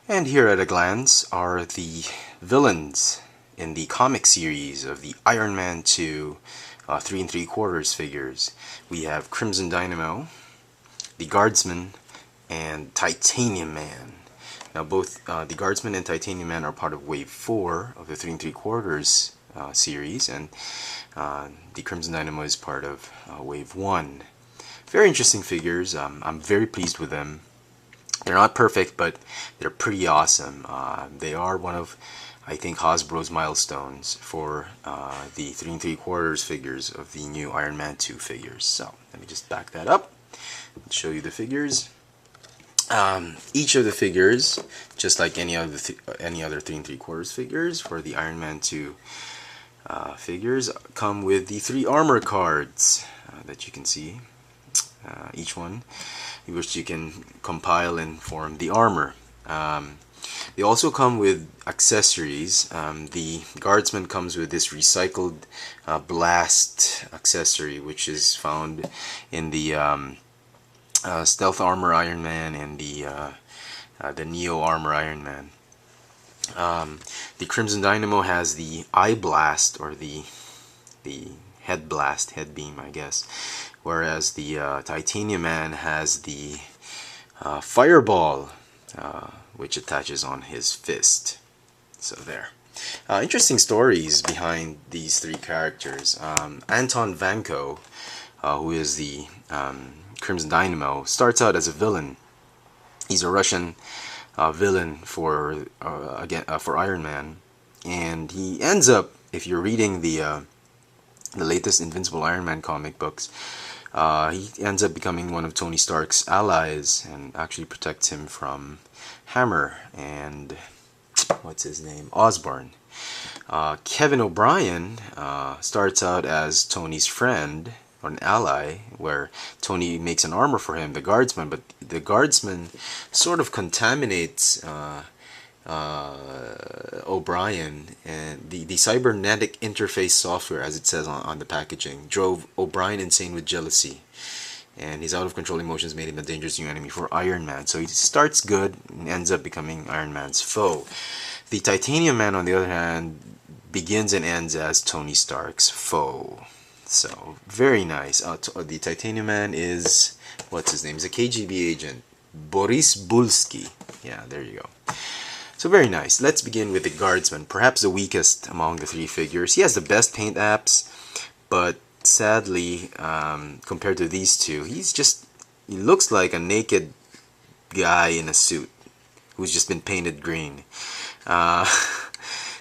And here at a glance are the villains in the comic series of the Iron Man 2 3 3/4 figures. We have Crimson Dynamo, the Guardsman, and Titanium Man. Now both the Guardsman and Titanium Man are part of Wave 4 of the 3 3/4 series, and the Crimson Dynamo is part of Wave 1. Very interesting figures. I'm very pleased with them. They're not perfect, but they're pretty awesome. They are one of, I think, Hasbro's milestones for the 3 3/4 figures of the new Iron Man 2 figures. So let me just back that up and show you the figures. Each of the figures, just like any other 3 3/4 figures for the Iron Man 2 figures, come with the 3 armor cards that you can see. Each one, which you can compile and form the armor. They also come with accessories. The Guardsman comes with this recycled blast accessory, which is found in the Stealth Armor Iron Man and the Neo Armor Iron Man. The Crimson Dynamo has the Eye Blast, or the Head Blast, Head Beam, I guess, whereas the Titanium Man has the Fireball, which attaches on his fist. So there. Interesting stories behind these 3 characters. Anton Vanko, who is the Crimson Dynamo, starts out as a villain. He's a Russian villain for Iron Man, and he ends up, if you're reading the latest Invincible Iron Man comic books, he ends up becoming one of Tony Stark's allies and actually protects him from Hammer and what's his name, Osborn. Kevin O'Brien starts out as Tony's friend, or an ally, where Tony makes an armor for him, the Guardsman, but the Guardsman sort of contaminates O'Brien, and the cybernetic interface software, as it says on the packaging, drove O'Brien insane with jealousy, and his out-of-control emotions made him a dangerous new enemy for Iron Man. So he starts good and ends up becoming Iron Man's foe. The Titanium Man, on the other hand, begins and ends as Tony Stark's foe. So very nice. The Titanium Man is, what's his name? He's a KGB agent, Boris Bulski. Yeah, there you go. So very nice. Let's begin with the Guardsman, perhaps the weakest among the 3 figures. He has the best paint apps, but sadly, compared to these 2, he looks like a naked guy in a suit who's just been painted green.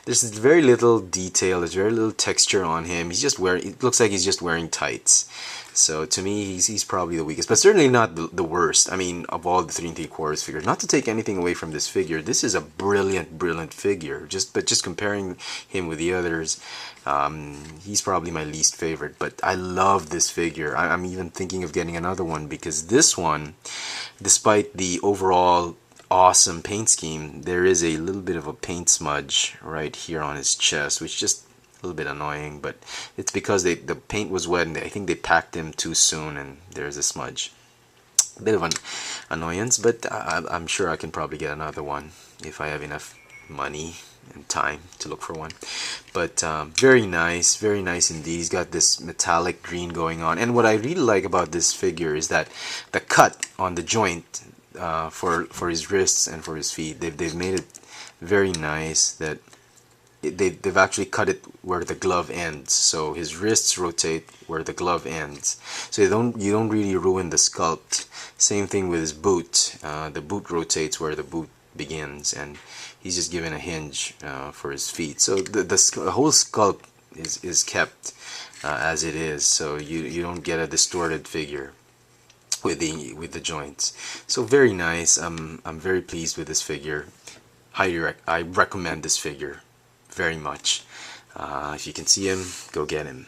There's very little detail, there's very little texture on him. It looks like he's just wearing tights. So to me, he's probably the weakest, but certainly not the worst. I mean, of all the 3 3/4 figures, not to take anything away from this figure, this is a brilliant figure. But just comparing him with the others, he's probably my least favorite. But I love this figure. I'm even thinking of getting another one, because this one, despite the overall awesome paint scheme, there is a little bit of a paint smudge right here on his chest, which just a little bit annoying, but it's because the paint was wet, and I think they packed him too soon, and there's a smudge. A bit of an annoyance, but I'm sure I can probably get another one if I have enough money and time to look for one. But very nice indeed. He's got this metallic green going on, and what I really like about this figure is that the cut on the joint for his wrists and for his feet, they've made it very nice. That they've actually cut it where the glove ends, so his wrists rotate where the glove ends, so you don't really ruin the sculpt. Same thing with his boot. The boot rotates where the boot begins, and he's just given a hinge for his feet. So the whole sculpt is kept as it is, so you don't get a distorted figure with the joints. So very nice. I'm very pleased with this figure. I recommend this figure very much. If you can see him, go get him.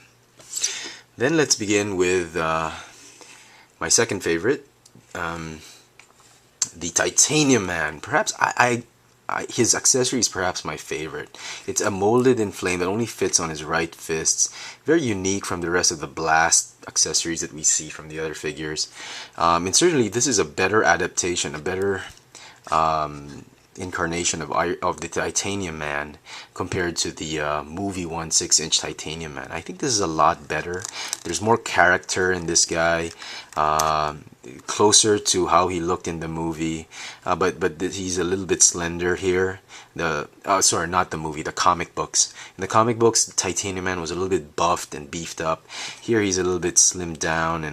Then let's begin with my second favorite, the Titanium Man. Perhaps his accessory is perhaps my favorite. It's a molded in flame that only fits on his right fist. Very unique from the rest of the blast accessories that we see from the other figures. And certainly this is a better adaptation, a better incarnation of the Titanium Man compared to the movie 1/6-inch Titanium Man. I think this is a lot better. There's more character in this guy, closer to how he looked in the movie, but he's a little bit slender here. Sorry, not the movie, the comic books. In the comic books, the Titanium Man was a little bit buffed and beefed up. Here he's a little bit slimmed down,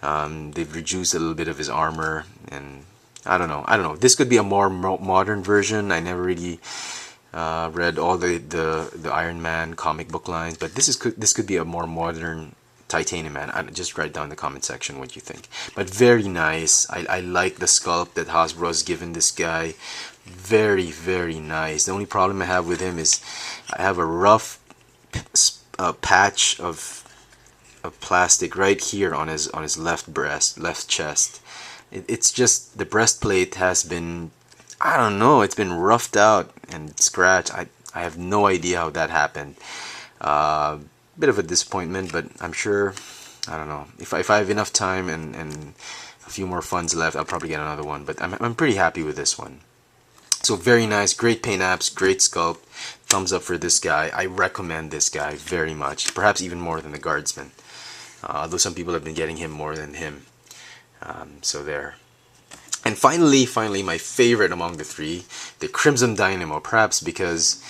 and they've reduced a little bit of his armor, and I don't know. This could be a more modern version. I never really read all the Iron Man comic book lines, but this could be a more modern Titanium Man. Just write down in the comment section what you think. But very nice. I like the sculpt that Hasbro's given this guy. Very, very nice. The only problem I have with him is I have a rough patch of plastic right here on his left breast, left chest. It's just the breastplate has been, I don't know, it's been roughed out and scratched. I have no idea how that happened. Bit of a disappointment, but I'm sure, I don't know, if I have enough time and a few more funds left, I'll probably get another one. But I'm pretty happy with this one. So very nice, great paint apps, great sculpt. Thumbs up for this guy. I recommend this guy very much, perhaps even more than the Guardsman. Although some people have been getting him more than him. So there. And finally, my favorite among the three, the Crimson Dynamo. Perhaps because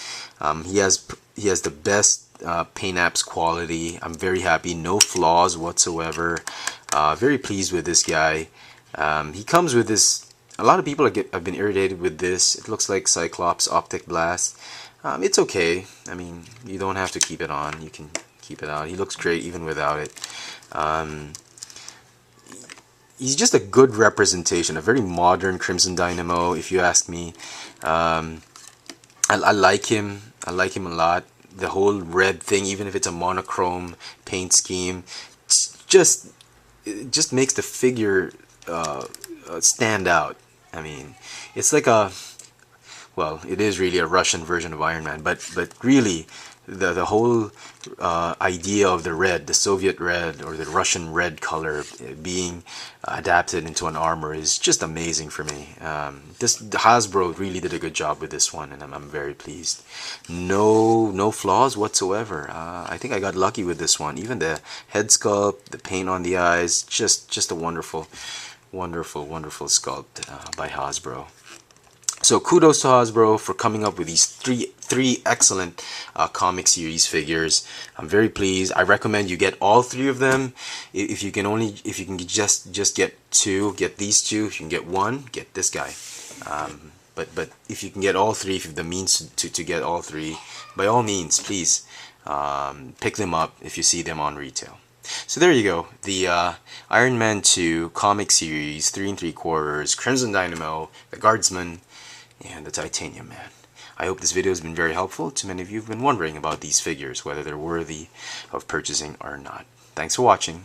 he has the best paint apps quality. I'm very happy, no flaws whatsoever. Very pleased with this guy. He comes with this. A lot of people have been irritated with this. It looks like Cyclops Optic Blast. It's okay. I mean, you don't have to keep it on. You can keep it out. He looks great even without it. He's just a good representation, a very modern Crimson Dynamo, if you ask me. I like him. I like him a lot. The whole red thing, even if it's a monochrome paint scheme, it just makes the figure stand out. I mean, it's like well, it is really a Russian version of Iron Man, but really the whole idea of the red, the Soviet red or the Russian red color being adapted into an armor is just amazing for me. Hasbro really did a good job with this one, and I'm very pleased. No flaws whatsoever. I think I got lucky with this one. Even the head sculpt, the paint on the eyes, just a wonderful sculpt by Hasbro. So kudos to Hasbro for coming up with these three excellent comic series figures. I'm very pleased. I recommend you get all three of them. If you can just get two, get these two. If you can get one, get this guy. But if you can get all three, if you have the means to get all three, by all means, please pick them up if you see them on retail. So there you go, the Iron Man 2 comic series 3 3/4, Crimson Dynamo, the Guardsman, and the Titanium Man. I hope this video has been very helpful to many of you who've been wondering about these figures, whether they're worthy of purchasing or not. Thanks for watching.